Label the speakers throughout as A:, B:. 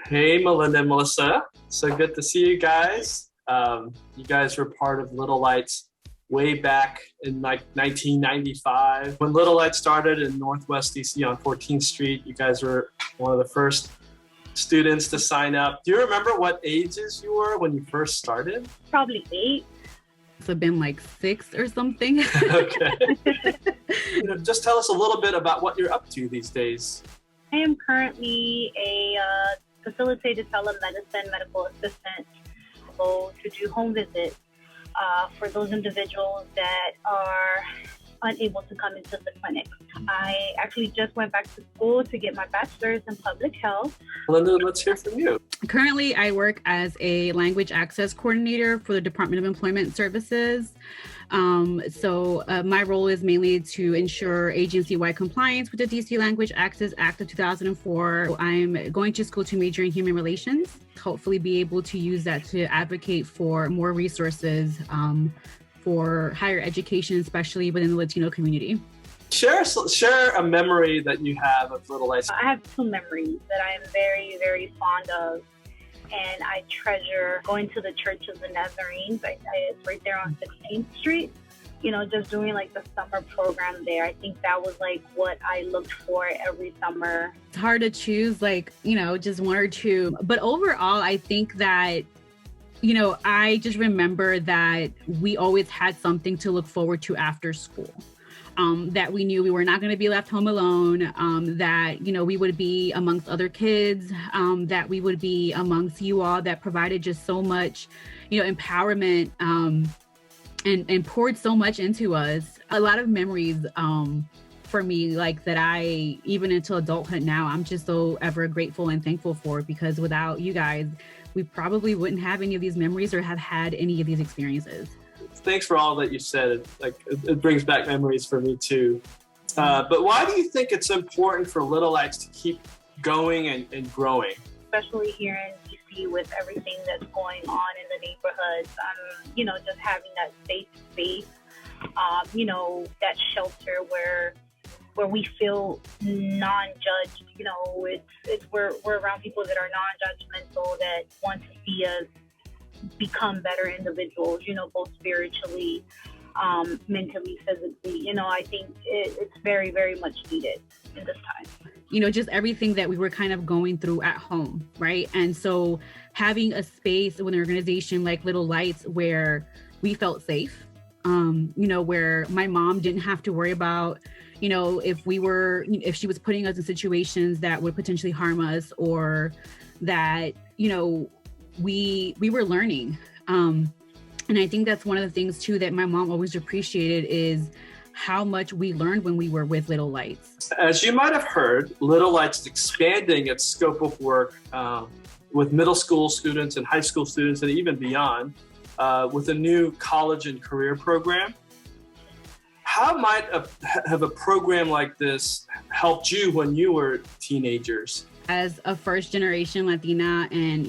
A: Hey, Melinda and Mellissa. So good to see you guys. You guys were part of Little Lights way back in like 1995. When Little Lights started in Northwest DC on 14th Street, you guys were one of the first students to sign up. Do you remember what ages you were when you first started?
B: Probably 8.
C: It's been like 6 or something.
A: Okay. Just tell us a little bit about what you're up to these days.
B: I am currently a facilitated telemedicine medical assistant to do home visits for those individuals that are unable to come into the clinic. I actually just went back to school to get my bachelor's in public health.
A: Melinda, let's hear from you.
C: Currently, I work as a language access coordinator for the Department of Employment Services. My role is mainly to ensure agency-wide compliance with the DC Language Access Act of 2004. I'm going to school to major in human relations, hopefully be able to use that to advocate for more resources for higher education, especially within the Latino community.
A: Share a memory that you have of Little Lights.
B: I have 2 memories that I am very, very fond of, and I treasure going to the Church of the Nazarenes. It's right there on 16th Street. Just doing like the summer program there. I think that was like what I looked for every summer.
C: It's hard to choose just 1 or 2, but overall, I think that I just remember that we always had something to look forward to after school. That we knew we were not going to be left home alone, that, we would be amongst other kids, that we would be amongst you all, that provided just so much, empowerment, and poured so much into us. A lot of memories for me, like that I, even into adulthood now, I'm just so ever grateful and thankful for, because without you guys, we probably wouldn't have any of these memories or have had any of these experiences.
A: Thanks for all that you said. It brings back memories for me too. But why do you think it's important for Little Lights to keep going and growing?
B: Especially here in DC with everything that's going on in the neighborhoods, just having that safe space, that shelter where we feel non-judged. We're around people that are non-judgmental, that want to see us become better individuals, both spiritually, mentally, physically. I think it's very, very much needed in this time.
C: Just everything that we were kind of going through at home, right? And so having a space with an organization like Little Lights where we felt safe, where my mom didn't have to worry about, if she was putting us in situations that would potentially harm us, or that, we were learning. And I think that's one of the things too that my mom always appreciated, is how much we learned when we were with Little Lights.
A: As you might have heard, Little Lights is expanding its scope of work with middle school students and high school students and even beyond with a new college and career program. How might have a program like this helped you when you were teenagers?
C: As a first generation Latina and,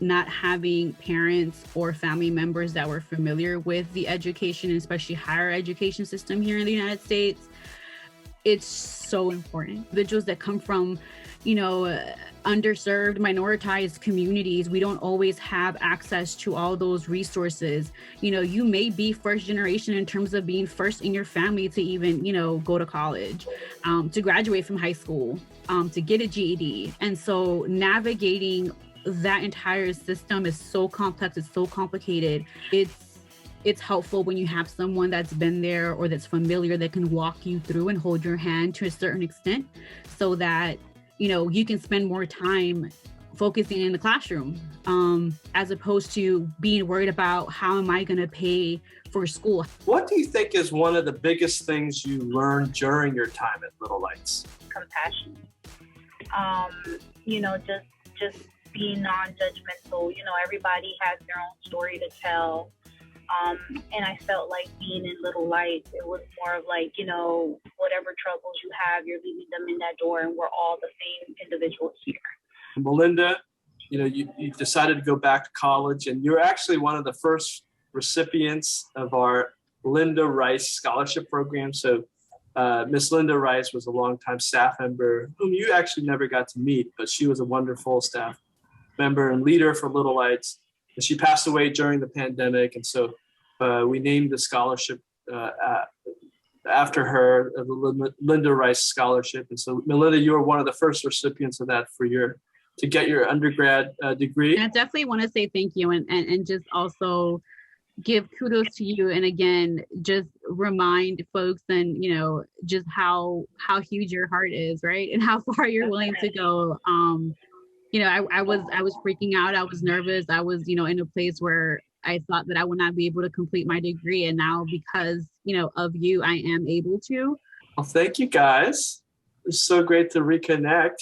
C: not having parents or family members that were familiar with the education, especially higher education system here in the United States, it's so important. Individuals that come from, underserved, minoritized communities, we don't always have access to all those resources. You may be first generation in terms of being first in your family to even, go to college, to graduate from high school, to get a GED. And so navigating that entire system is so complex, it's so complicated. It's helpful when you have someone that's been there or that's familiar, that can walk you through and hold your hand to a certain extent, so that you can spend more time focusing in the classroom, as opposed to being worried about how am I going to pay for school.
A: What do you think is one of the biggest things you learned during your time at Little Lights?
B: Compassion. Just being non-judgmental. Everybody has their own story to tell. And I felt like being in Little Lights, it was more of like, whatever troubles you have, you're leaving them in that door, and we're all the same individuals here.
A: Melinda, you decided to go back to college, and you're actually one of the first recipients of our Linda Rice Scholarship Program. So Miss Linda Rice was a longtime staff member whom you actually never got to meet, but she was a wonderful staff member and leader for Little Lights. And she passed away during the pandemic. And so we named the scholarship after her, the Linda Rice Scholarship. And so, Melinda, you were one of the first recipients of that to get your undergrad degree.
C: And I definitely want to say thank you and just also give kudos to you. And again, just remind folks and, just how huge your heart is, right? And how far you're willing to go. I was freaking out. I was nervous. I was, in a place where I thought that I would not be able to complete my degree. And now because, of you, I am able to.
A: Well, thank you guys. It's so great to reconnect.